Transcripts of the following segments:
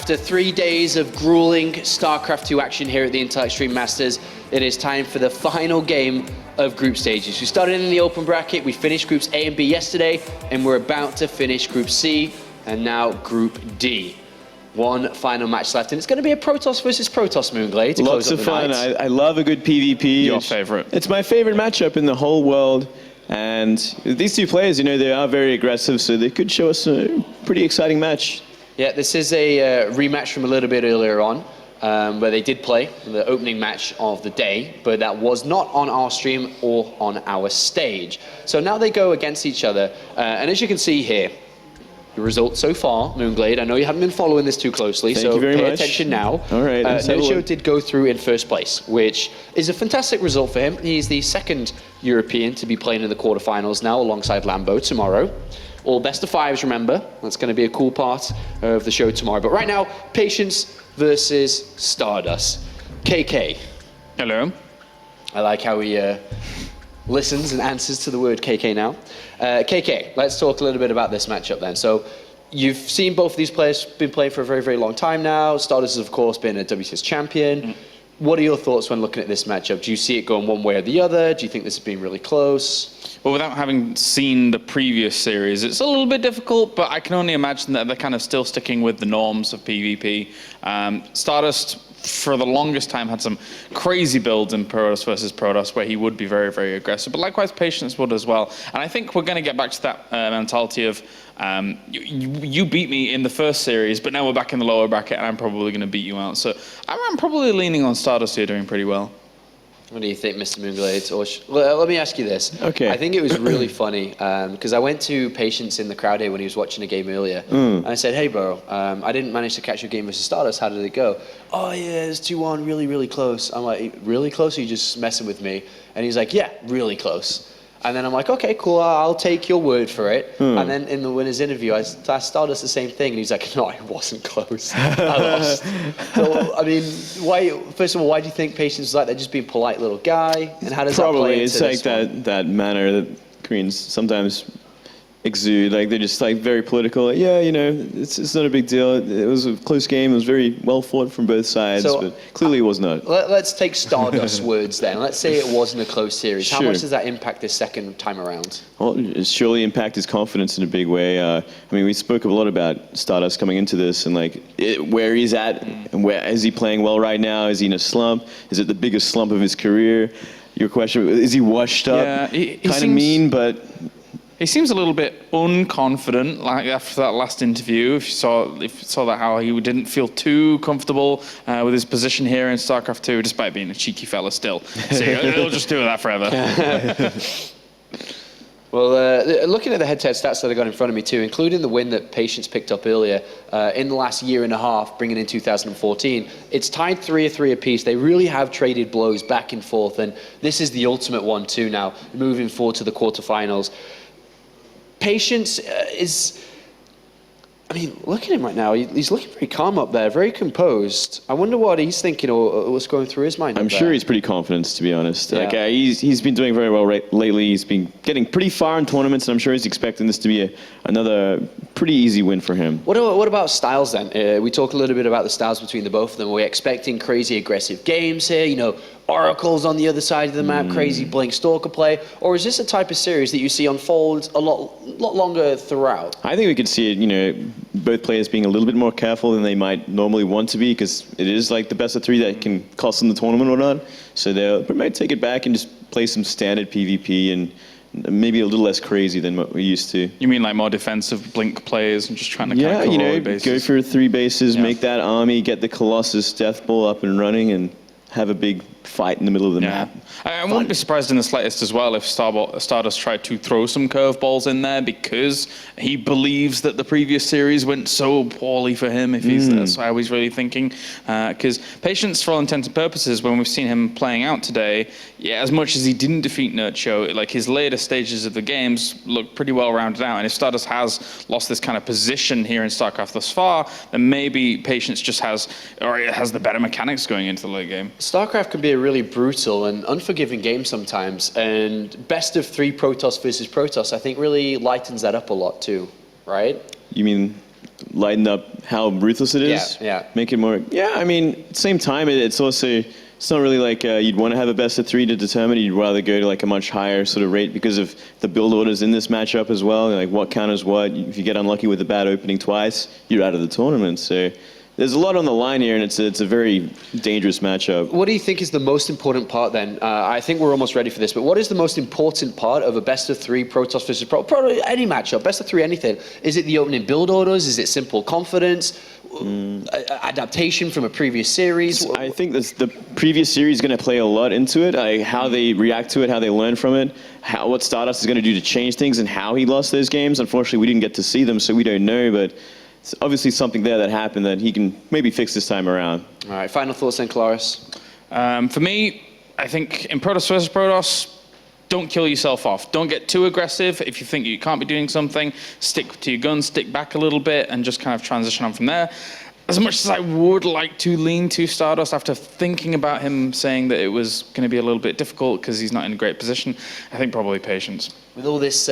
After 3 days of grueling StarCraft 2 action here at the Intel Extreme Masters, it is time for the final game of group stages. We started in the open bracket, we finished groups A and B yesterday, and we're about to finish group C, and now group D. One final match left, and it's going to be a Protoss versus Protoss, Moonglade, to Lots close up of the fun. night. I love a good PvP. Your favorite. It's my favorite matchup in the whole world. And these two players, you know, they are very aggressive, so they could show us a pretty exciting match. Yeah, this is a rematch from a little bit earlier on, where they did play the opening match of the day, but that was not on our stream or on our stage. So now they go against each other, and as you can see here, the results so far, Moonglade, I know you haven't been following this too closely, Thank you very pay much. attention now. All right, Nojo did go through in first place, which is a fantastic result for him. He's the second European to be playing in the quarterfinals now, alongside Lambo tomorrow. All best of fives, remember. That's going to be a cool part of the show tomorrow. But right now, Patience versus Stardust. KK. Hello. I like how he listens and answers to the word KK now. KK, let's talk a little bit about this matchup then. So you've seen both of these players been playing for a very, very long time now. Stardust has, of course, been a WCS champion. What are your thoughts when looking at this matchup? Do you see it going one way or the other? Do you think this has been really close? Well, without having seen the previous series, it's a little bit difficult, but I can only imagine that they're kind of still sticking with the norms of PvP. Stardust, for the longest time, had some crazy builds in Protoss versus Protoss where he would be very, very aggressive, but likewise Patience would as well. And I think we're going to get back to that mentality of you beat me in the first series, but now we're back in the lower bracket and I'm probably going to beat you out. So I'm probably leaning on Stardust here doing pretty well. What do you think, Mr. Moonglade? Or let me ask you this. Okay. I think it was really funny because I went to Patience in the crowd here when he was watching a game earlier. And I said, hey, bro, I didn't manage to catch your game versus Stardust. How did it go? Oh, yeah, it's 2-1, really, really close. I'm like, really close? Or are you just messing with me? And he's like, yeah, really close. And then I'm like, okay, cool, I'll take your word for it. And then in the winner's interview, I asked Stardust the same thing, and he's like, no, it wasn't close. I lost. So, I mean, first of all, why do you think Patience is like that? Just being a polite little guy? And how does that play into it's like that manner that Koreans sometimes exude, like they're just like very political. Like, yeah, you know, it's not a big deal. It was a close game. It was very well fought from both sides, but clearly it was not. Let's take Stardust's words then. Let's say it wasn't a close series. Sure. How much does that impact this second time around? Well, it surely impacted his confidence in a big way. I mean, we spoke a lot about Stardust coming into this and like where he's at, and where is he playing well right now? Is he in a slump? Is it the biggest slump of his career? Your question, is he washed up? Yeah, he kind of mean, but he seems a little bit unconfident, like after that last interview. If you saw that, how he didn't feel too comfortable with his position here in StarCraft 2, despite being a cheeky fella still. So he'll just do that forever. Well, looking at the head-to-head stats that I got in front of me too, including the win that Patience picked up earlier, in the last year and a half, bringing in 2014, it's tied 3-3 apiece. They really have traded blows back and forth, and this is the ultimate one too now, moving forward to the quarterfinals. Patience is, I mean, look at him right now. He's looking very calm up there, very composed. I wonder what he's thinking or what's going through his mind. I'm sure he's pretty confident, to be honest. Yeah. Like, he's been doing very well lately. He's been getting pretty far in tournaments, and I'm sure he's expecting this to be another pretty easy win for him. What about styles then? We talk a little bit about the styles between the both of them. Are we expecting crazy aggressive games here? You know, oracles on the other side of the map, crazy blink stalker play, or is this a type of series that you see unfold a lot longer throughout? I think we could see it, you know, both players being a little bit more careful than they might normally want to be, because it is like the best of three that can cost them the tournament or not. So they might take it back and just play some standard PvP and maybe a little less crazy than what we're used to. You mean like more defensive blink plays and just trying to kind of cover all the bases? Go for 3 bases, make that army, get the Colossus Death Ball up and running, and have a big fight in the middle of the map. I wouldn't be surprised in the slightest as well if Stardust tried to throw some curveballs in there, because he believes that the previous series went so poorly for him, if that's how he's really thinking. Because Patience, for all intents and purposes, when we've seen him playing out today, yeah, as much as he didn't defeat Nurcho, like his later stages of the games look pretty well rounded out. And if Stardust has lost this kind of position here in StarCraft thus far, then maybe Patience just has the better mechanics going into the late game. StarCraft can be a really brutal and unforgiving game sometimes, and best of 3 Protoss versus Protoss, I think, really lightens that up a lot too, right? You mean lighten up how ruthless it is. Yeah. Make it more. Yeah, I mean, at the same time, it's also. It's not really like you'd want to have a best of 3 to determine. You'd rather go to like a much higher sort of rate because of the build orders in this matchup as well. Like what counters what. If you get unlucky with a bad opening twice, you're out of the tournament. So there's a lot on the line here, and it's a very dangerous matchup. What do you think is the most important part then? I think we're almost ready for this, but what is the most important part of a best of 3 Protoss versus probably any matchup, best of 3 anything? Is it the opening build orders? Is it simple confidence? Adaptation from a previous series? I think the previous series is going to play a lot into it, like how they react to it, how they learn from it, what Stardust is going to do to change things, and how he lost those games. Unfortunately, we didn't get to see them, so we don't know, but it's obviously something there that happened that he can maybe fix this time around. All right, final thoughts then, Claris? For me, I think in Protoss versus Protoss, don't kill yourself off. Don't get too aggressive. If you think you can't be doing something, stick to your guns, stick back a little bit, and just kind of transition on from there. As much as I would like to lean to Stardust after thinking about him saying that it was going to be a little bit difficult because he's not in a great position, I think probably patience. With all this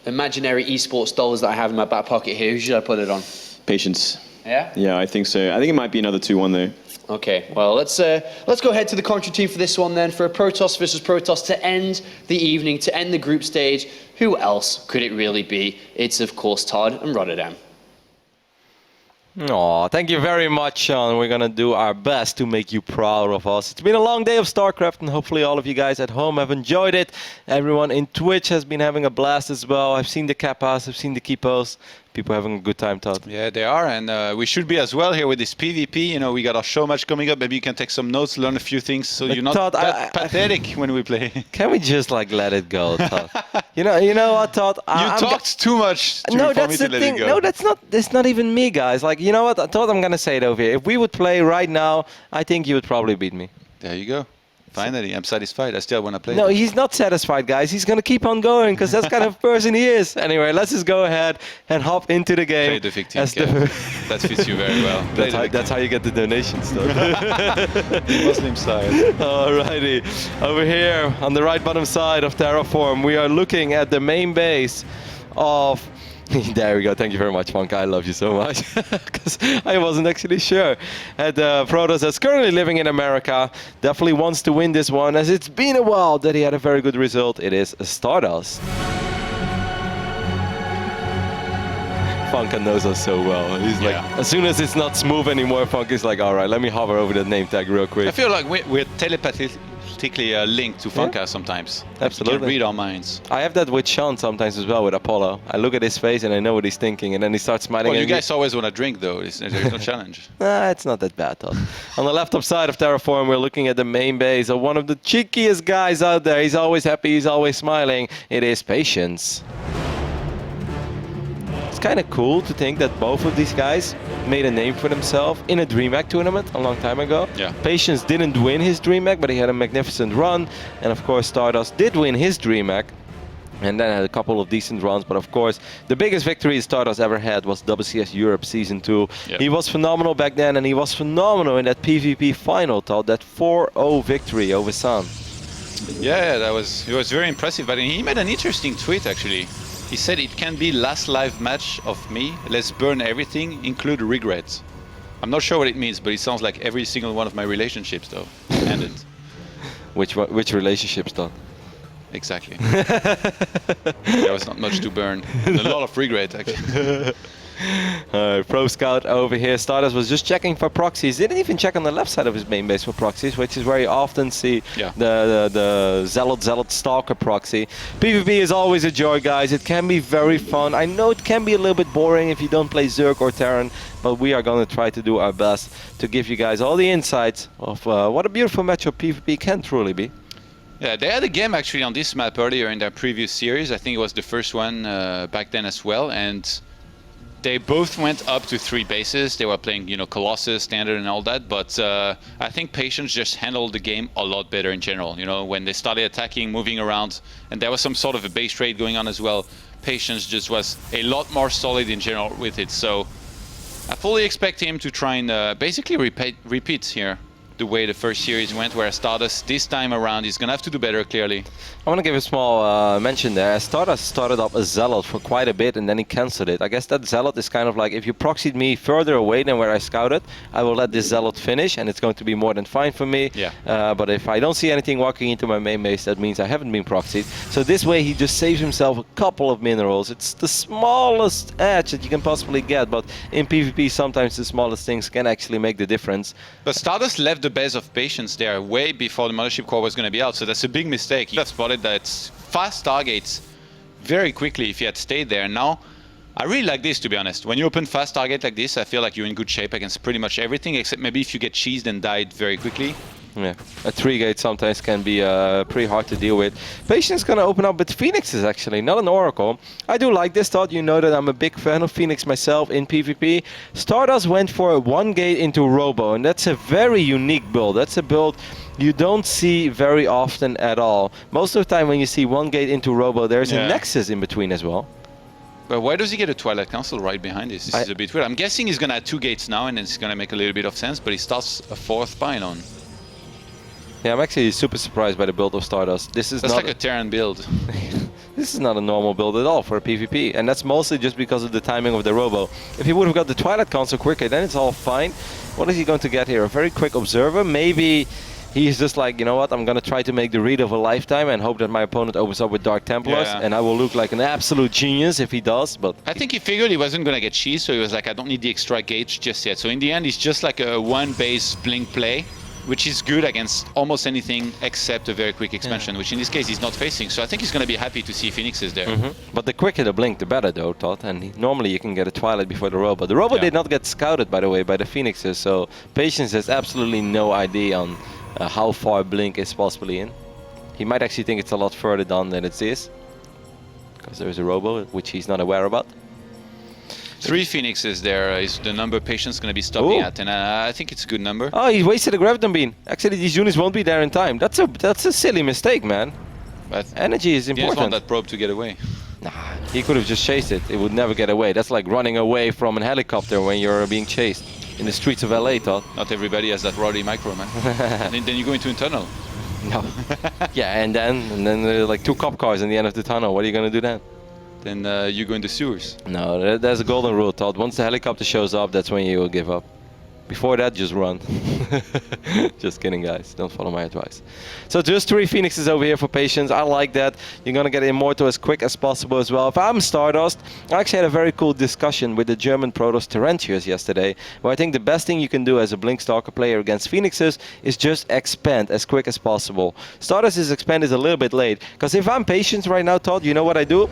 imaginary esports dollars that I have in my back pocket here, who should I put it on? Patience. Yeah? Yeah, I think so. I think it might be another 2-1 though. Okay, well, let's go ahead to the country team for this one then, for a Protoss versus Protoss to end the evening, to end the group stage. Who else could it really be? It's, of course, Todd and Rotterdam. Aw, thank you very much, Sean. We're gonna do our best to make you proud of us. It's been a long day of StarCraft, and hopefully all of you guys at home have enjoyed it. Everyone in Twitch has been having a blast as well. I've seen the Kappas, I've seen the Keepos. People having a good time, Todd. Yeah, they are, and we should be as well here with this PvP. You know, we got our show match coming up. Maybe you can take some notes, learn a few things, so But you're not Todd, that pathetic when we play. Can we just like let it go, Todd? you know what, Todd? You talked too much for me that's to the let thing. it go. No, that's not even me, guys. Like, you know what? Todd, I'm gonna say it over here. If we would play right now, I think you would probably beat me. There you go. Finally, I'm satisfied. I still want to play. No, he's not satisfied, guys. He's going to keep on going because that's kind of person he is. Anyway, let's just go ahead and hop into the game. Play the victim. That fits you very well. That's how you get the donations, though. Muslim side. Alrighty. Over here on the right bottom side of Terraform, we are looking at the main base of... There we go. Thank you very much, Funk. I love you so much. Because I wasn't actually sure. And Protoss that's currently living in America definitely wants to win this one, as it's been a while that he had a very good result. It is Stardust. Funk knows us so well. He's like, as soon as it's not smooth anymore, Funk is like, all right, let me hover over the name tag real quick. I feel like we're telepathically linked to Funka sometimes. Absolutely. We can read our minds. I have that with Sean sometimes as well, with Apollo. I look at his face and I know what he's thinking, and then he starts smiling. Well, you guys always want to drink, though. There's no challenge. Nah, it's not that bad, Todd. On the left top side of Terraform, we're looking at the main base of one of the cheekiest guys out there. He's always happy, he's always smiling. It is Patience. It's kind of cool to think that both of these guys made a name for themselves in a DreamHack tournament a long time ago. Yeah. Patience didn't win his DreamHack, but he had a magnificent run. And of course, Stardust did win his DreamHack, and then had a couple of decent runs. But of course, the biggest victory Stardust ever had was WCS Europe Season 2. Yep. He was phenomenal back then, and he was phenomenal in that PvP final, Todd, that 4-0 victory over Sun. Yeah, it was very impressive. But he made an interesting tweet, actually. He said it can be last live match of me. Let's burn everything, include regrets. I'm not sure what it means, but it sounds like every single one of my relationships, though, ended. Which relationships, Todd? Exactly. There was not much to burn. And a lot of regret, actually. Pro Scout over here. Stardust was just checking for proxies. Didn't even check on the left side of his main base for proxies, which is where you often see the Zealot Stalker proxy. PvP is always a joy, guys. It can be very fun. I know it can be a little bit boring if you don't play Zerg or Terran, but we are going to try to do our best to give you guys all the insights of what a beautiful matchup PvP can truly be. Yeah, they had a game actually on this map earlier in their previous series. I think it was the first one back then as well, and they both went up to 3 bases. They were playing, you know, Colossus, Standard, and all that. But I think Patience just handled the game a lot better in general. You know, when they started attacking, moving around, and there was some sort of a base trade going on as well. Patience just was a lot more solid in general with it. So I fully expect him to try and basically repeat here the way the first series went, whereas Stardust this time around is going to have to do better, clearly. I want to give a small mention there. Stardust started up a Zealot for quite a bit and then he cancelled it. I guess that Zealot is kind of like, if you proxied me further away than where I scouted, I will let this Zealot finish and it's going to be more than fine for me. Yeah. But if I don't see anything walking into my main base, that means I haven't been proxied. So this way he just saves himself a couple of minerals. It's the smallest edge that you can possibly get, but in PvP sometimes the smallest things can actually make the difference. But Stardust left the base of Patience there way before the Mothership Core was going to be out, so that's a big mistake. He have spotted that it's fast targets very quickly if he had stayed there. Now, I really like this, to be honest. When you open fast target like this, I feel like you're in good shape against pretty much everything, except maybe if you get cheesed and died very quickly. Yeah, a 3-gate sometimes can be pretty hard to deal with. Patience is going to open up with Phoenixes actually, not an Oracle. I do like this thought. You know that I'm a big fan of Phoenix myself in PvP. Stardust went for a 1-gate into Robo, and that's a very unique build. That's a build you don't see very often at all. Most of the time when you see 1-gate into Robo, there's a Nexus in between as well. But why does he get a Twilight Council right behind this? This is a bit weird. I'm guessing he's going to add 2 gates now, and it's going to make a little bit of sense, but he starts a 4th pylon. Yeah, I'm actually super surprised by the build of Stardust. That's like a Terran build. This is not a normal build at all for a PvP, and that's mostly just because of the timing of the Robo. If he would have got the Twilight Council quicker, then it's all fine. What is he going to get here? A very quick Observer? Maybe he's just like, you know what, I'm going to try to make the read of a lifetime and hope that my opponent opens up with Dark Templars, and I will look like an absolute genius if he does. But I think he figured he wasn't going to get cheese, so he was like, I don't need the extra gauge just yet. So in the end, it's just like a 1-base blink play, which is good against almost anything except a very quick expansion, which in this case he's not facing. So I think he's going to be happy to see Phoenixes there. But the quicker the blink, the better though, Todd. And normally you can get a Twilight before the Robo. The Robo did not get scouted, by the way, by the Phoenixes. So Patience has absolutely no idea on how far blink is possibly in. He might actually think it's a lot further down than it is, because there is a Robo, which he's not aware about. 3 Phoenixes there is the number Patience going to be stopping at, and I think it's a good number. Oh, he wasted a Graviton Beam. Actually, these units won't be there in time. That's a silly mistake, man. But energy is important. He didn't want that probe to get away. Nah, he could have just chased it. It would never get away. That's like running away from a helicopter when you're being chased in the streets of LA, Todd. Not everybody has that Roddy micro, man. and then you go into a tunnel. No. Yeah, and then there are like 2 cop cars in the end of the tunnel. What are you going to do then? Then you go in the sewers. No, there's a golden rule, Todd. Once the helicopter shows up, that's when you will give up. Before that, just run. Just kidding, guys. Don't follow my advice. So just 3 Phoenixes over here for Patience. I like that. You're going to get Immortal as quick as possible as well. If I'm Stardust, I actually had a very cool discussion with the German Protoss Terrentius yesterday, where I think the best thing you can do as a Blink Stalker player against Phoenixes is just expand as quick as possible. Stardust's expand is a little bit late, because if I'm Patience right now, Todd, you know what I do?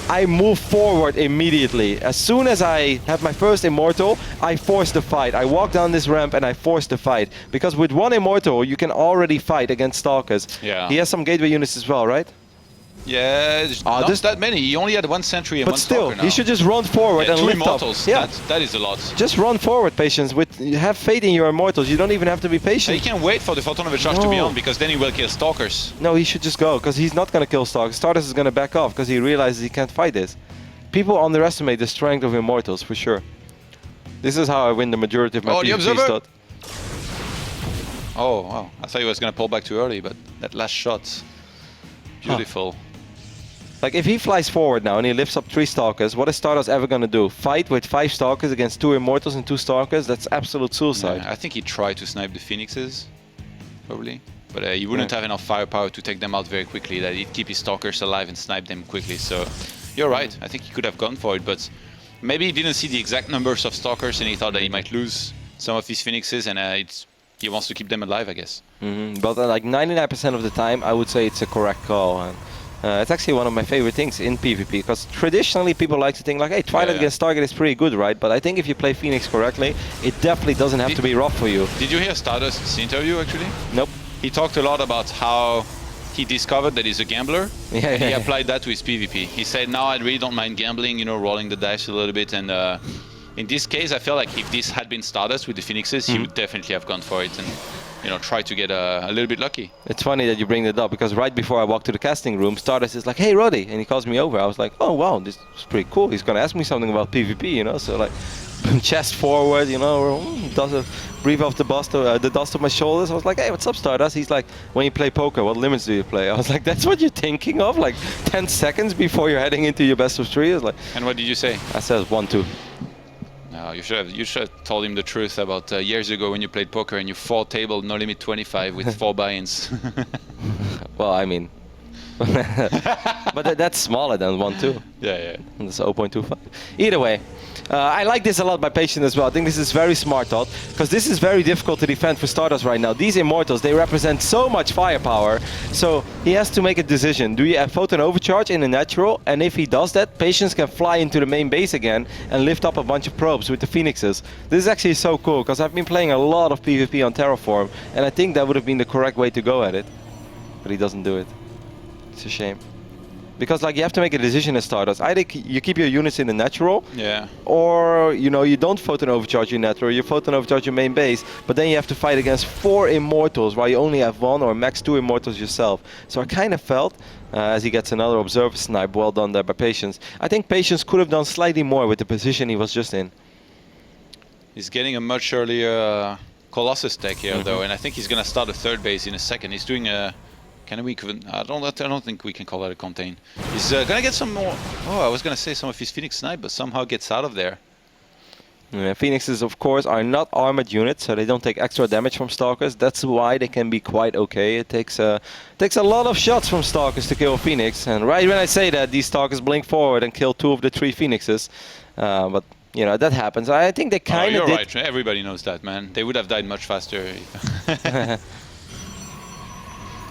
I move forward immediately. As soon as I have my first Immortal, I force the fight. I walk down this ramp and I force the fight. Because with 1 Immortal, you can already fight against Stalkers. Yeah. He has some Gateway units as well, right? Yeah, not that many. He only had 1 Sentry and 1 Stalker now. But still, he should just run forward and 2 lift Immortals. up. Yeah. That is a lot. Just run forward, Patience. Have faith in your Immortals. You don't even have to be patient. He can wait for the Photon Overcharge to be on, because then he will kill Stalkers. No, he should just go, because he's not going to kill Stalkers. Stardust is going to back off, because he realizes he can't fight this. People underestimate the strength of Immortals, for sure. This is how I win the majority of my PvP stud. Oh, wow. I thought he was going to pull back too early, but that last shot, beautiful. Like, if he flies forward now and he lifts up 3 Stalkers, what is Stardust ever going to do? Fight with 5 Stalkers against 2 Immortals and 2 Stalkers? That's absolute suicide. Yeah, I think he tried to snipe the Phoenixes, probably. But he wouldn't have enough firepower to take them out very quickly, that he'd keep his Stalkers alive and snipe them quickly. So, you're right. I think he could have gone for it, but maybe he didn't see the exact numbers of Stalkers and he thought that he might lose some of his Phoenixes, and he wants to keep them alive, I guess. But like 99% of the time, I would say it's a correct call. And it's actually one of my favorite things in PvP, because traditionally people like to think like, hey, Twilight against Target is pretty good, right? But I think if you play Phoenix correctly, it definitely doesn't have to be rough for you. Did you hear Stardust's interview, actually? Nope. He talked a lot about how he discovered that he's a gambler, and he applied that to his PvP. He said, now I really don't mind gambling, you know, rolling the dice a little bit, and in this case, I feel like if this had been Stardust with the Phoenixes, he would definitely have gone for it and, you know, try to get a little bit lucky. It's funny that you bring that up, because right before I walked to the casting room, Stardust is like, hey, Roddy, and he calls me over. I was like, oh, wow, this is pretty cool. He's going to ask me something about PvP, you know, so like, chest forward, you know, does a breathe off the dust of my shoulders. I was like, hey, what's up, Stardust? He's like, when you play poker, what limits do you play? I was like, that's what you're thinking of? Like 10 seconds before you're heading into your best of 3? I was like, And what did you say? I said 1-2. No, you should have told him the truth about years ago when you played poker and you 4-table no limit 25 with 4 buy-ins. Well, I mean, but that's smaller than 1-2. Yeah. That's 0.25. Either way, I like this a lot by Patient as well. I think this is very smart thought, because this is very difficult to defend for Stardust right now. These Immortals, they represent so much firepower, so he has to make a decision. Do you have Photon Overcharge in the natural? And if he does that, Patience can fly into the main base again and lift up a bunch of probes with the Phoenixes. This is actually so cool, because I've been playing a lot of PvP on Terraform, and I think that would have been the correct way to go at it. But he doesn't do it. It's a shame. Because like you have to make a decision as Stardust. Either you keep your units in the natural, or you know you don't Photon Overcharge your natural, you Photon Overcharge your main base, but then you have to fight against 4 Immortals while you only have 1 or max 2 Immortals yourself. So I kind of felt, as he gets another Observer Snipe, well done there by Patience. I think Patience could have done slightly more with the position he was just in. He's getting a much earlier Colossus deck here though, and I think he's gonna start a 3rd base in a second. He's doing a I don't think we can call that a contain. He's gonna get some more. Oh, I was gonna say some of his Phoenix Snipe, but somehow gets out of there. Yeah, Phoenixes, of course, are not armored units, so they don't take extra damage from Stalkers. That's why they can be quite okay. It takes a lot of shots from Stalkers to kill a Phoenix, and right when I say that, these Stalkers blink forward and kill 2 of the 3 Phoenixes. But you know that happens. I think they kind of. You're right. Everybody knows that, man. They would have died much faster.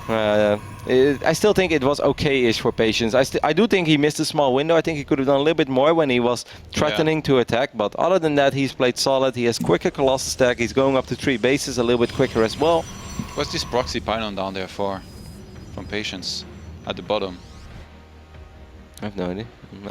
I still think it was okay-ish for Patience. I do think he missed a small window. I think he could have done a little bit more when he was threatening to attack. But other than that, he's played solid. He has quicker Colossus stack. He's going up to 3 bases a little bit quicker as well. What's this proxy pylon down there for? From Patience at the bottom. I have no idea.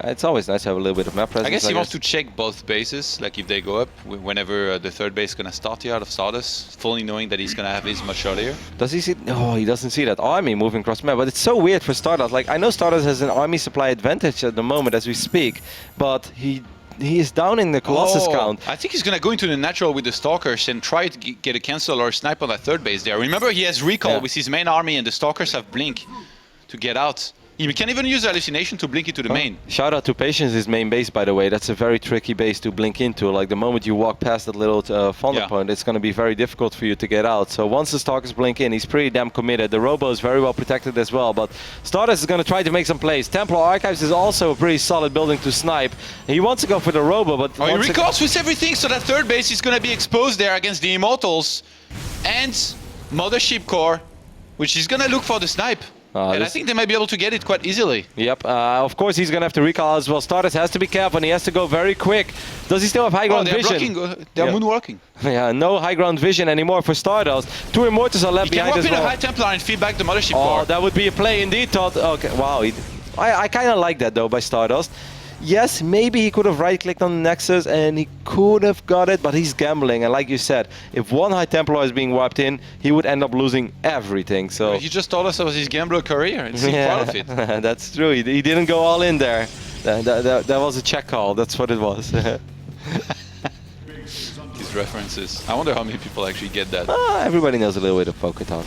It's always nice to have a little bit of map presence. I guess he wants to check both bases, like if they go up, whenever the 3rd base is going to start here out of Stardust, fully knowing that he's going to have his much earlier. Does he see? Oh, he doesn't see that army moving across the map. But it's so weird for Stardust. Like, I know Stardust has an army supply advantage at the moment as we speak, but he is down in the Colossus count. I think he's going to go into the natural with the Stalkers and try to get a cancel or a snipe on that 3rd base there. Remember, he has recall with his main army and the Stalkers have blink to get out. You can even use hallucination to blink into the main. Shout out to Patience's main base, by the way. That's a very tricky base to blink into. Like the moment you walk past that little funnel point, it's going to be very difficult for you to get out. So once the Stalkers blink in, he's pretty damn committed. The Robo is very well protected as well. But Stardust is going to try to make some plays. Templar Archives is also a pretty solid building to snipe. He wants to go for the Robo, but he recalls with everything, so that 3rd base is going to be exposed there against the Immortals and Mothership Core, which is going to look for the snipe. And I think they might be able to get it quite easily. Yep, of course he's going to have to recall as well. Stardust has to be careful and he has to go very quick. Does he still have high ground vision? They're moonwalking. Yeah, no high ground vision anymore for Stardust. 2 Immortals are left behind as well. He can walk in a High Templar and feed back the Mothership Core. Oh, that would be a play indeed, Todd. Okay, wow. I kind of like that though by Stardust. Yes, maybe he could have right-clicked on the Nexus and he could have got it, but he's gambling. And like you said, if 1 High Templar is being wiped in, he would end up losing everything. So he just told us that was his gambler career, and he's proud of it. That's true. He didn't go all in there. That was a check call. That's what it was. These references. I wonder how many people actually get that. Everybody knows a little bit of poker talk,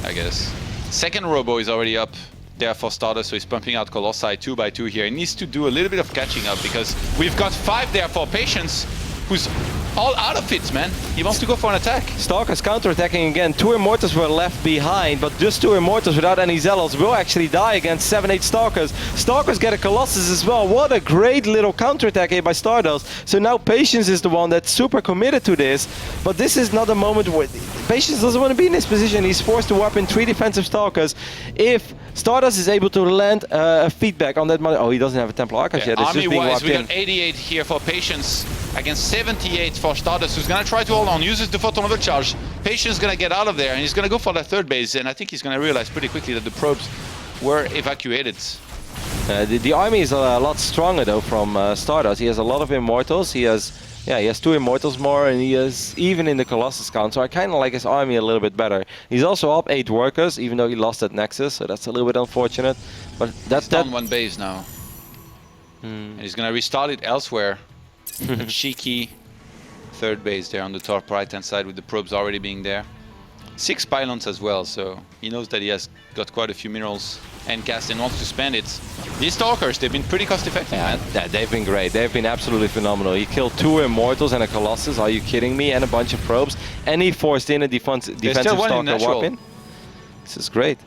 I guess. 2nd Robo is already up there for Stardust, so he's pumping out Colossi 2 by 2 here. He needs to do a little bit of catching up because we've got 5 there for Patience, who's all out of it, man. He wants to go for an attack. Stalkers counter-attacking again. 2 Immortals were left behind, but just 2 Immortals without any Zealots will actually die against 7-8 Stalkers. Stalkers get a Colossus as well. What a great little counter-attack here by Stardust. So now Patience is the one that's super committed to this, but this is not a moment where Patience doesn't want to be in this position. He's forced to warp in 3 defensive Stalkers. If Stardust is able to land a feedback on that money. Oh, he doesn't have a Templar Archive yet. It's just being warped we got 88 here for Patience against 78 for Stardust, who's going to try to hold on, uses the Photon Overcharge. Patience is going to get out of there, and he's going to go for that 3rd base, and I think he's going to realize pretty quickly that the probes were evacuated. The army is a lot stronger, though, from Stardust. He has a lot of Immortals. He has 2 Immortals more, and he is even in the Colossus count, so I kind of like his army a little bit better. He's also up 8 workers, even though he lost that Nexus, so that's a little bit unfortunate. But that's down 1 base now. And he's going to restart it elsewhere. A cheeky third base there on the top right-hand side with the probes already being there. 6 pylons as well, so he knows that he has got quite a few minerals and cast and wants to spend it. These Stalkers, they've been pretty cost-effective, man. Yeah, they've been great. They've been absolutely phenomenal. He killed 2 Immortals and a Colossus, are you kidding me? And a bunch of probes. And he forced in a defensive Stalker warp in. This is great.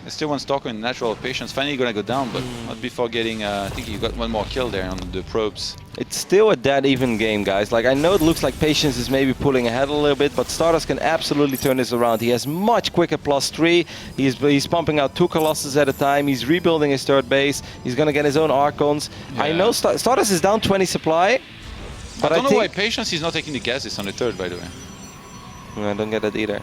There's still one Stalker in natural. Patience finally gonna go down, but not before getting, I think he got one more kill there on the probes. It's still a dead even game, guys. Like, I know it looks like Patience is maybe pulling ahead a little bit, but Stardust can absolutely turn this around. He has much quicker +3. He's pumping out 2 Colossus at a time. He's rebuilding his third base. He's gonna get his own Archons. Yeah. I know Stardust is down 20 supply, but I don't know why Patience is not taking the gases on the third, by the way. I don't get that either.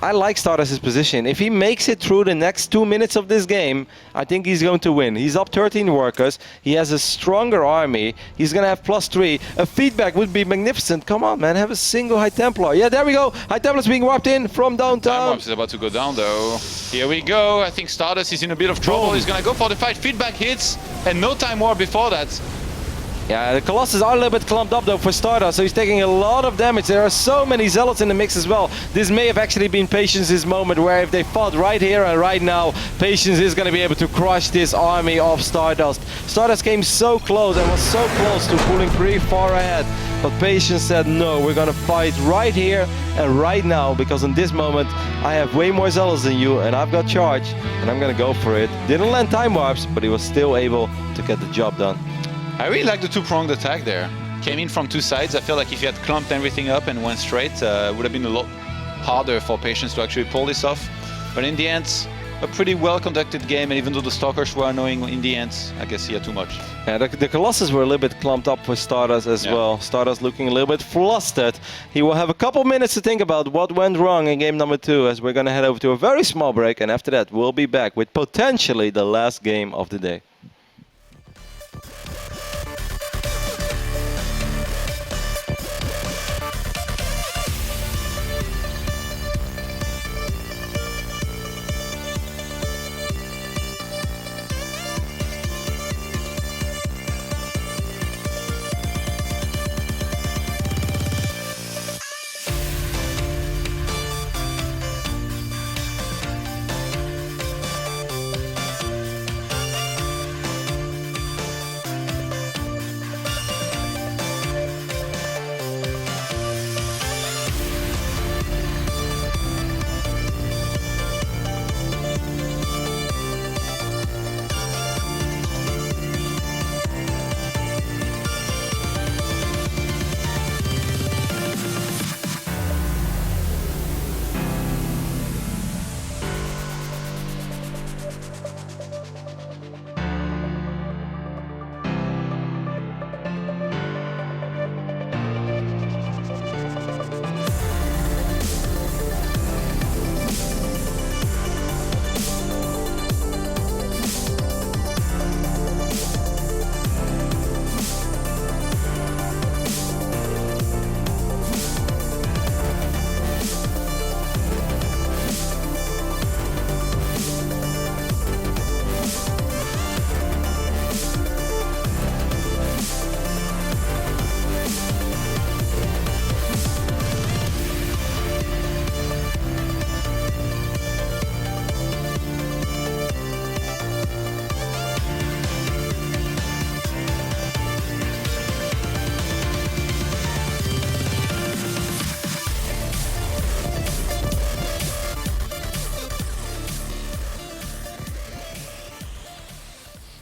I like Stardust's position. If he makes it through the next 2 minutes of this game, I think he's going to win. He's up 13 workers. He has a stronger army. He's going to have +3. A feedback would be magnificent. Come on, man. Have a single High Templar. Yeah, there we go. High Templar's being warped in from downtown. Time Warps is about to go down, though. Here we go. I think Stardust is in a bit of trouble. He's going to go for the fight. Feedback hits, and no Time Warp before that. Yeah, the Colossus are a little bit clumped up though for Stardust, so he's taking a lot of damage. There are so many Zealots in the mix as well. This may have actually been Patience's moment, where if they fought right here and right now, Patience is going to be able to crush this army of Stardust. Stardust came so close and was so close to pulling pretty far ahead, but Patience said no, we're going to fight right here and right now, because in this moment I have way more Zealots than you and I've got charge and I'm going to go for it. Didn't land Time Warps, but he was still able to get the job done. I really like the 2-pronged attack there. Came in from 2 sides. I feel like if he had clumped everything up and went straight, it would have been a lot harder for Patience to actually pull this off. But in the end, a pretty well-conducted game, and even though the Stalkers were annoying in the end, I guess he had too much. Yeah, the Colossus were a little bit clumped up for Stardust as well. Stardust looking a little bit flustered. He will have a couple minutes to think about what went wrong in game number 2, as we're going to head over to a very small break, and after that we'll be back with potentially the last game of the day.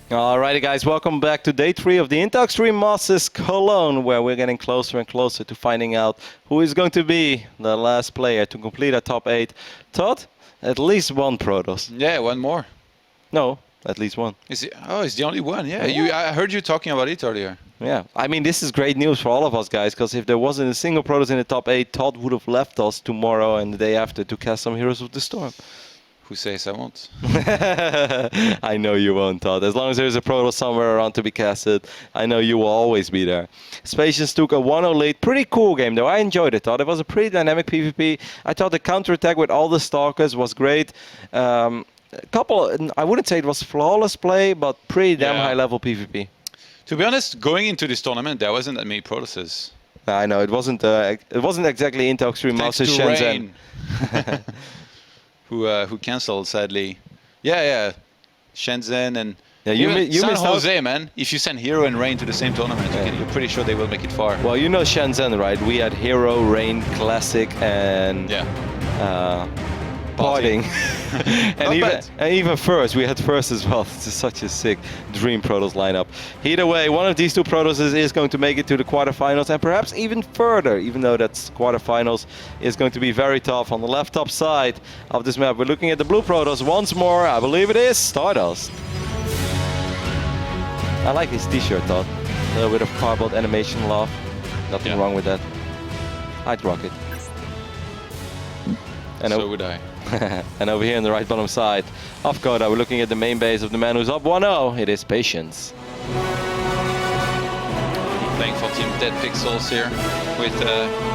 Alrighty guys, welcome back to day 3 of the Intox 3 Masters Cologne, where we're getting closer and closer to finding out who is going to be the last player to complete our top 8. Todd, at least one Protoss. Yeah, one more. No, at least one. Is it? Oh, it's the only one. Yeah, I heard you talking about it earlier. Yeah, I mean, this is great news for all of us guys, because if there wasn't a single Protoss in the top 8, Todd would have left us tomorrow and the day after to cast some Heroes of the Storm. Who says I won't? I know you won't, Todd. As long as there's a Protoss somewhere around to be casted, I know you will always be there. Patience took a 1-0 lead. Pretty cool game, though. I enjoyed it, Todd. It was a pretty dynamic PvP. I thought the counterattack with all the Stalkers was great. A couple, I wouldn't say it was flawless play, but pretty damn high-level PvP. To be honest, going into this tournament, there wasn't that many Protosses. I know it wasn't exactly into Extreme Thanks Master to Shenzhen. Rain, who cancelled sadly. Yeah. Shenzhen and Yeah, you San missed out. Jose, man. If you send Hero and Rain to the same tournament, you're pretty sure they will make it far. Well, you know Shenzhen, right? We had Hero, Rain, Classic, and Parting. and even First, we had First as well. This is such a sick dream Protoss lineup. Either way, one of these two Protosses is going to make it to the quarterfinals and perhaps even further, even though that's quarterfinals is going to be very tough. On the left top side of this map, we're looking at the blue Protoss once more. I believe it is Stardust. I like his t-shirt, Todd. A little bit of cardboard animation love. Nothing wrong with that. I'd rock it. And so would I. And over here on the right bottom side of Coda, we're looking at the main base of the man who's up 1-0. It is Patience. Playing for Team Dead Pixels here with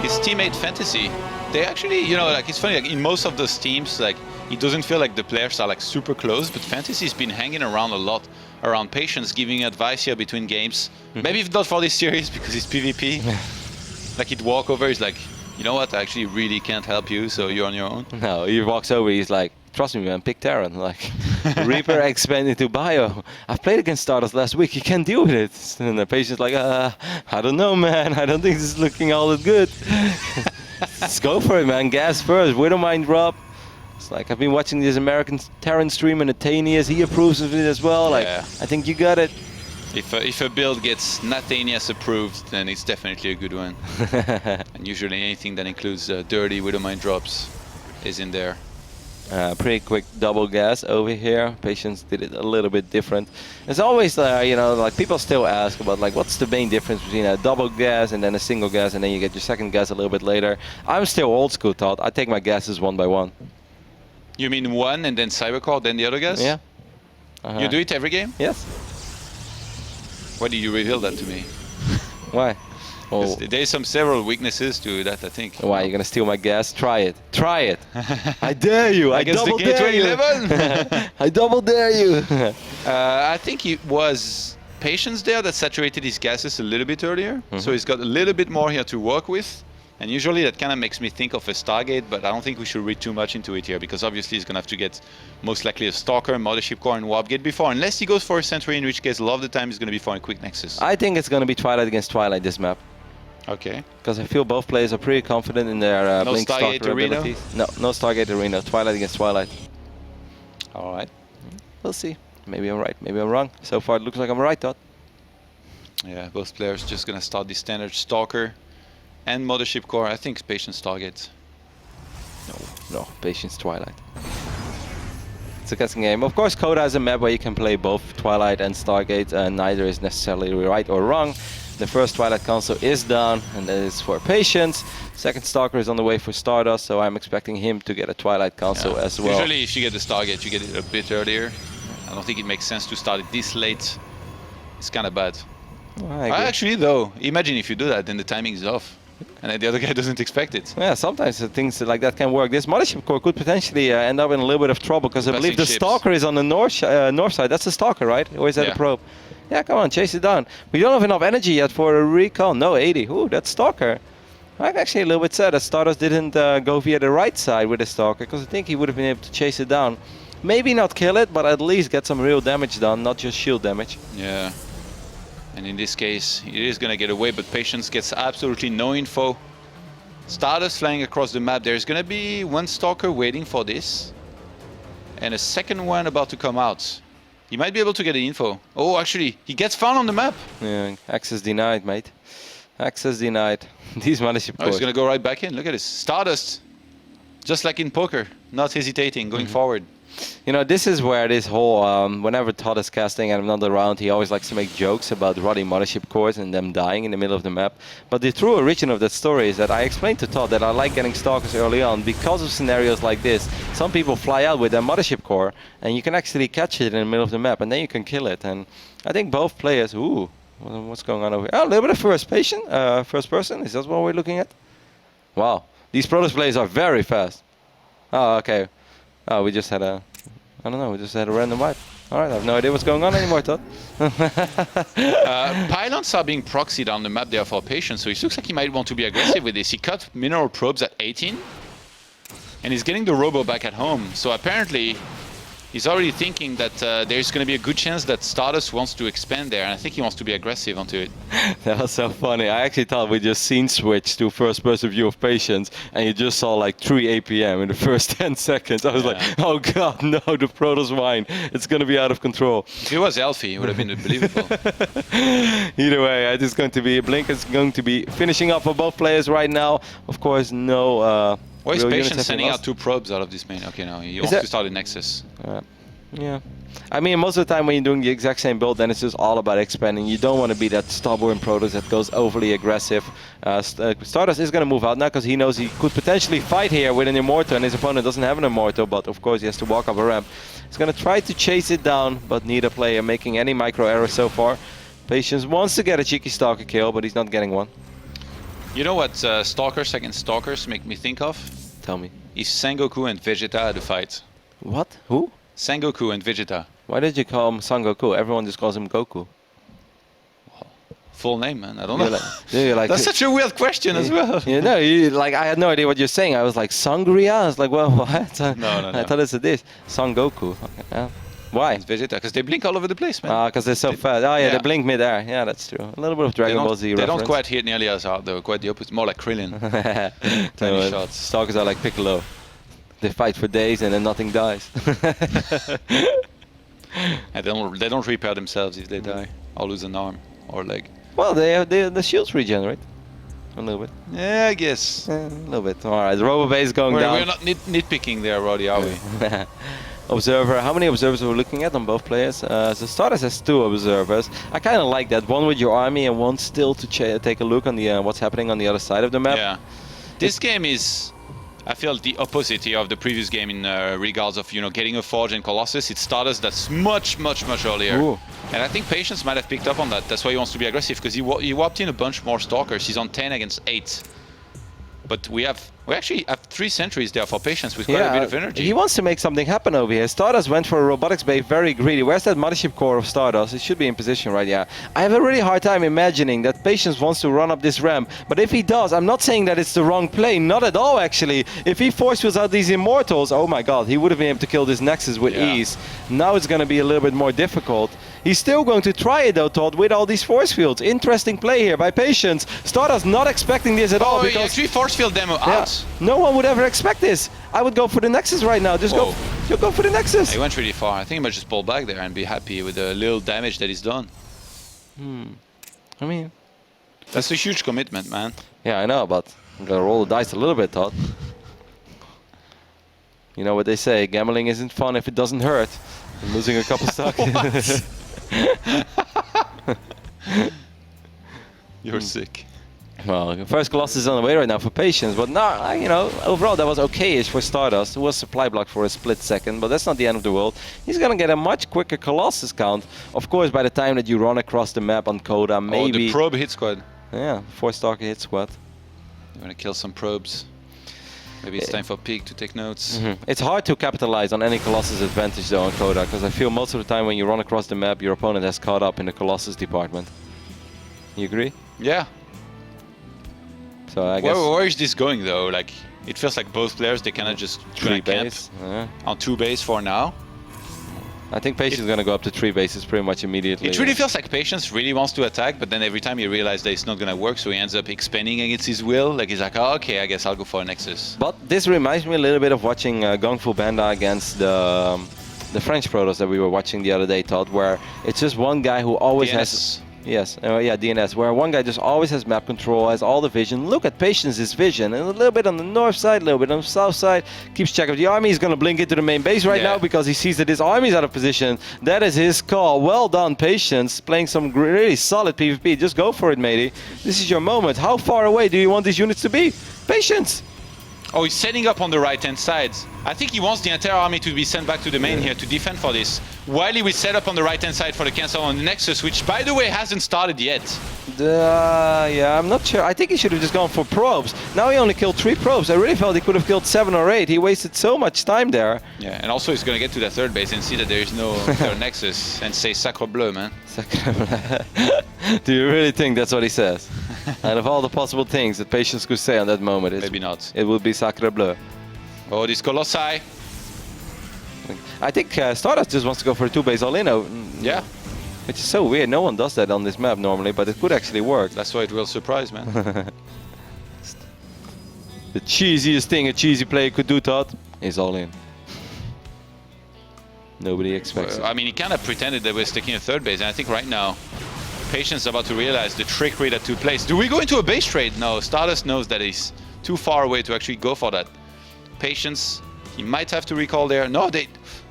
his teammate Fantasy. They actually, like it's funny, like in most of those teams, like it doesn't feel like the players are like super close, but Fantasy's been hanging around a lot around Patience, giving advice here between games. Maybe if not for this series because it's PvP. Like he'd walk over, he's like, you know what, I actually really can't help you, so you're on your own. No, he walks over, he's like, trust me man, pick Terran. Like, Reaper expanded to Bio. I've played against Stardust last week, you can't deal with it. And the Patient's like, I don't know man, I don't think this is looking all that good. Let's go for it man, gas first, Widowmine drop. It's like, I've been watching this American Terran stream and Nathanias, he approves of it as well. Like, I think you got it. If a build gets Nathanias approved, then it's definitely a good one. And usually anything that includes dirty Widowmine drops is in there. Pretty quick double gas over here. Patience did it a little bit different. It's always, like people still ask about like what's the main difference between a double gas and then a single gas and then you get your second gas a little bit later. I'm still old school, Todd. I take my gases one by one. You mean one and then Cybercore, then the other gas? Yeah. You do it every game? Yes. Why did you reveal that to me? Why? Oh. There's several weaknesses to that, I think. Why, you're gonna steal my gas? Try it. Try it. I dare you. I double dare you. I double dare you. I think it was Patience there that saturated his gases a little bit earlier. So he's got a little bit more here to work with. And usually that kind of makes me think of a Stargate, but I don't think we should read too much into it here because obviously he's going to have to get most likely a Stalker, Mothership Core, and Warp Gate before, unless he goes for a Sentry, in which case a lot of the time he's going to be for a quick Nexus. I think it's going to be Twilight against Twilight this map. Okay. Because I feel both players are pretty confident in their Blink Stalker abilities. No Stargate Arena. Twilight against Twilight. All right. We'll see. Maybe I'm right. Maybe I'm wrong. So far it looks like I'm right, Todd. Yeah, both players just going to start the standard Stalker and Mothership Core. I think Patience Stargate. No, Patience Twilight. It's a guessing game. Of course, Coda has a map where you can play both Twilight and Stargate, and neither is necessarily right or wrong. The first Twilight console is done, and that is for Patience. Second Stalker is on the way for Stardust, so I'm expecting him to get a Twilight console as well. Usually, if you get the Stargate, you get it a bit earlier. I don't think it makes sense to start it this late. It's kind of bad. Actually, though, imagine if you do that, then the timing is off. And then the other guy doesn't expect it. Yeah, sometimes things like that can work. This Mothership Core could potentially end up in a little bit of trouble because I believe the Stalker is on the north side. That's the Stalker, right? Or is that a probe? Yeah, come on, chase it down. We don't have enough energy yet for a recon. No, 80. Ooh, that's Stalker. I'm actually a little bit sad that Stardust didn't go via the right side with the Stalker because I think he would have been able to chase it down. Maybe not kill it, but at least get some real damage done, not just shield damage. Yeah. And in this case, it is going to get away, but Patience gets absolutely no info. Stardust flying across the map. There's going to be one Stalker waiting for this. And a second one about to come out. He might be able to get the info. Oh, actually, he gets found on the map. Yeah, access denied, mate. Access denied. These Mothership Cores. He's going to go right back in. Look at this. Stardust. Just like in poker. Not hesitating, going forward. You know, this is where this whole, whenever Todd is casting and I'm not around, he always likes to make jokes about rotting Mothership Cores and them dying in the middle of the map. But the true origin of that story is that I explained to Todd that I like getting Stalkers early on because of scenarios like this. Some people fly out with their Mothership Core and you can actually catch it in the middle of the map and then you can kill it. And I think both players, ooh, what's going on over here? Oh, a little bit of first person, is that what we're looking at? Wow, these Protoss players are very fast. Oh, okay. Oh, we just had a, I don't know, we just had a random wipe. All right, I have no idea what's going on anymore, Todd. Pylons are being proxied on the map there for patience, so it looks like he might want to be aggressive with this. He cut mineral probes at 18, and he's getting the robo back at home. So apparently, he's already thinking that there's going to be a good chance that Stardust wants to expand there, and I think he wants to be aggressive onto it. That was so funny. I actually thought we just scene switched to first-person view of patience, and you just saw like 3 APM in the first 10 seconds. I was like, oh god, no, the Protoss wine. It's going to be out of control. If it was Elfie, it would have been unbelievable. Either way, it's going to be, Blink is going to be finishing up for both players right now. Of course, no... Why is real units Patience have been sending lost. out 2 probes out of this main? Okay, no, he wants that- to start a Nexus. Yeah. I mean, most of the time when you're doing the exact same build, then it's just all about expanding. You don't want to be that stubborn Protoss that goes overly aggressive. Stardust is going to move out now because he knows he could potentially fight here with an Immortal, and his opponent doesn't have an Immortal, but of course he has to walk up a ramp. He's going to try to chase it down, but neither player making any micro errors so far. Patience wants to get a cheeky Stalker kill, but he's not getting one. You know what Stalkers against Stalkers make me think of? Tell me. Is Sengoku and Vegeta at the fight. What? Who? Sengoku and Vegeta. Why did you call him Son Goku? Everyone just calls him Goku. Full name, man. I don't know. You're like, That's such a weird question as well. You know, like I had no idea what you're saying. I was like, Sangria? I was like, well, what? No. I thought it's a dish. Son Goku. Okay, yeah. Why? It's Vegeta, because they blink all over the place, man. Because they're so fast. Oh, yeah, they blink mid-air. Yeah, that's true. A little bit of Dragon Ball Z They reference. don't quite hit nearly as hard, though. Quite the opposite. More like Krillin. Tiny shots. Stalkers are like Piccolo. They fight for days and then nothing dies. And they don't repair themselves if they die or lose an arm or leg. Well, the shields regenerate. A little bit. Yeah, I guess. A little bit. All right, the Robo base going down. We're not nitpicking there, Roddy, are we? Observer. How many observers are we looking at on both players? So Stardust has 2 observers. I kind of like that. One with your army and one still to take a look on the what's happening on the other side of the map. Yeah. This game is, I feel, the opposite here of the previous game in regards of, getting a Forge and Colossus. It's Stardust that's much earlier. Ooh. And I think Patience might have picked up on that. That's why he wants to be aggressive, because he warped in a bunch more Stalkers. He's on 10 against 8. But we actually have 3 sentries there for Patience with quite a bit of energy. He wants to make something happen over here. Stardust went for a robotics base very greedy. Where's that mothership core of Stardust? It should be in position, right? Yeah. I have a really hard time imagining that Patience wants to run up this ramp. But if he does, I'm not saying that it's the wrong play. Not at all, actually. If he force fields out these Immortals, oh my god, he would have been able to kill this Nexus with ease. Now it's going to be a little bit more difficult. He's still going to try it though, Todd, with all these force fields. Interesting play here by Patience. Stardust not expecting this at all, he because actually force field them out. no one would ever expect this. I would go for the Nexus right now. Just go for the Nexus. He went really far. I think he might just pull back there and be happy with the little damage that he's done. I mean, that's a huge commitment, man. yeah, I know, but I'm gonna roll the dice a little bit, Todd. You know what they say, gambling isn't fun if it doesn't hurt. I'm losing a couple stock. You're sick. Well, first Colossus is on the way right now for Patience, but no, overall that was okay-ish for Stardust. It was supply block for a split second, but that's not the end of the world. He's gonna get a much quicker Colossus count. Of course, by the time that you run across the map on Coda, maybe... Oh, the probe hit squad. Yeah, 4 Stalker hit squad. You wanna kill some probes. Maybe it's time for Pig to take notes. It's hard to capitalize on any Colossus advantage though on Coda, because I feel most of the time when you run across the map, your opponent has caught up in the Colossus department. You agree? Yeah. So I guess... Where is this going though? Like, it feels like both players, they cannot just camp on 2 base for now. I think Patience is going to go up to 3 bases pretty much immediately. It really feels like Patience really wants to attack, but then every time he realizes that it's not going to work, so he ends up expanding against his will. Like, he's like, oh, okay, I guess I'll go for a Nexus. But this reminds me a little bit of watching Kung Fu Panda against the French Protoss that we were watching the other day, Todd, where it's just one guy who always has... Yes, yeah, DNS, where one guy just always has map control, has all the vision. Look at Patience's vision, and a little bit on the north side, a little bit on the south side. Keeps track of the army. He's going to blink into the main base right now because he sees that his army's out of position. That is his call. Well done, Patience, playing some really solid PvP. Just go for it, matey. This is your moment. How far away do you want these units to be? Patience! Oh, he's setting up on the right-hand side. I think he wants the entire army to be sent back to the main here to defend for this. While he will set up on the right-hand side for the cancel on the Nexus, which, by the way, hasn't started yet. Yeah, I'm not sure. I think he should have just gone for probes. Now he only killed 3 probes. I really felt he could have killed 7 or 8. He wasted so much time there. Yeah, and also he's going to get to that third base and see that there is no third Nexus and say Sacre Bleu, man. Do you really think that's what he says? Out of all the possible things that Patience could say on that moment, Maybe not. It would be Sacre Bleu. Oh, this Colossi. I think Stardust just wants to go for a 2-base all-in. Yeah. Which is so weird. No one does that on this map normally, but it could actually work. That's why it will surprise, man. The cheesiest thing a cheesy player could do, Todd, is all-in. Nobody expects it. I mean, he kind of pretended that we're sticking a third base, and I think right now, Patience is about to realize the trickery that took place. Do we go into a base trade? No, Stardust knows that he's too far away to actually go for that. Patience, he might have to recall there. No,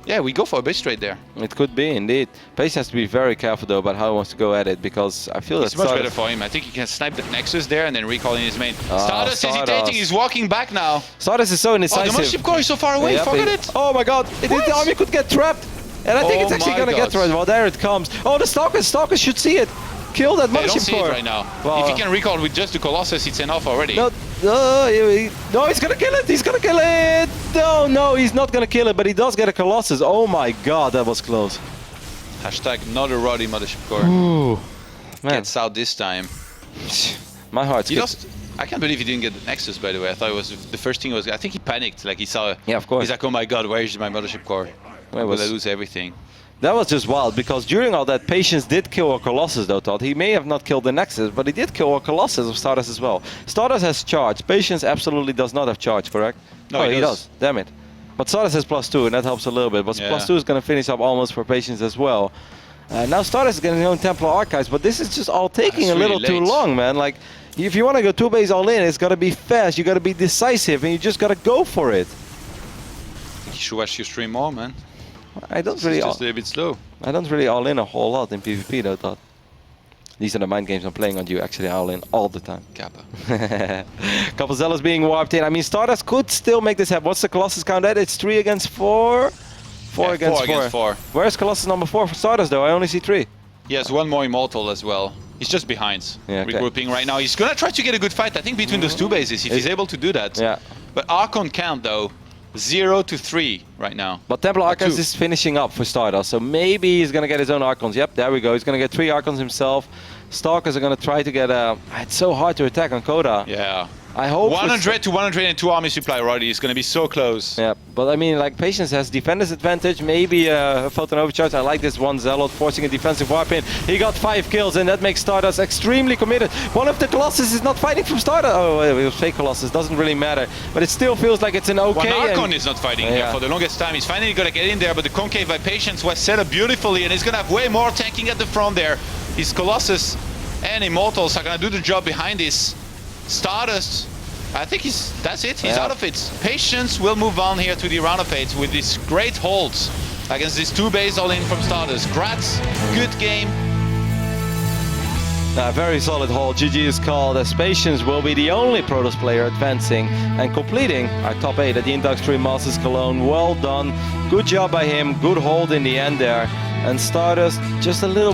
yeah, we go for a base trade there. It could be, indeed. Patience has to be very careful, though, about how he wants to go at it, because I feel it's that much better for him. I think he can snipe the Nexus there and then recall in his main. Stardust Stardust. hesitating, he's walking back now. Stardust is so indecisive. Oh, the Mothership Core is so far away, Yep, forget it. Oh my god, the army could get trapped. And I think Oh it's actually my gonna get God. trapped. Well, there it comes. Oh, the Stalkers should see it. Kill that I don't Mothership see Core. it right now. Well, If he can recall with just the Colossus, it's enough already. No, he's gonna kill it. He's gonna kill it. No, he's not gonna kill it, but he does get a Colossus. Oh my god, that was close. Hashtag not a Roddy Mothership Core. Ooh, man, Gets out this time. my heart's He good. lost. I can't believe he didn't get the Nexus, by the way. I thought it was the first thing was. I think he panicked. Like he saw. Yeah, of course. He's like, oh my god, where is my Mothership Core? Well, it Will I was- lose everything? That was just wild, because during all that, Patience did kill a Colossus, though, Todd. He may have not killed the Nexus, but he did kill a Colossus of Stardust as well. Stardust has charge. Patience absolutely does not have charge, correct? No, oh, he he does. does. Damn it. But Stardust has +2, and that helps a little bit. But Yeah. +2 is going to finish up almost for Patience as well. Now Stardust is getting his own Templar Archives, but this is just all taking That's a little really too late. long, man. Like, if you want to go 2-base all-in, it's got to be fast. You got to be decisive, and you just got to go for it. I think you should watch your stream more, man. I don't It's really... just a little bit slow. I don't really all in a whole lot in PvP though, Todd. These are the mind games I'm playing on you, actually all in all the time. Kappa. Couple Zealots being warped in. I mean, Stardust could still make this happen. What's the Colossus count at? It's 3 against 4? 4 Yeah, against 4. 4 against 4. Where's Colossus number 4 for Stardust though? I only see 3. He has one more Immortal as well. He's just behind. Yeah, okay. Regrouping right now. He's gonna try to get a good fight, I think, between those two bases, if he's able to do that. Yeah. But Archon count, though, 0 to 3 right now. But Templar Archons 2. is finishing up for Stardust, so maybe he's gonna get his own Archons. Yep, there we go. He's gonna get 3 Archons himself. Stalkers are gonna try to get a... It's so hard to attack on Coda. Yeah. I hope... 100 to 102 army supply, Roddy. Is gonna be so close. Yeah, but I mean, like, Patience has defender's advantage, maybe a Photon Overcharge. I like this one Zealot forcing a defensive warp in. He got 5 kills, and that makes Stardust extremely committed. One of the Colossus is not fighting from Stardust. Oh, it was fake Colossus, doesn't really matter. But it still feels like it's an okay... One Archon is not fighting here Yeah. for the longest time. He's finally gonna get in there, but the Concave by Patience was set up beautifully, and he's gonna have way more tanking at the front there. His Colossus and Immortals are gonna do the job behind this. Stardust, I think that's it. He's Yeah. out of it. Patience will move on here to the round of 8 with this great holds against this 2-base all-in from Stardust. Grats, good game. Very solid haul. GG is called, as Patience will be the only Protoss player advancing and completing our top 8 at the Indox 3 Masters Cologne. Well done. Good job by him. Good hold in the end there. And Stardust just a little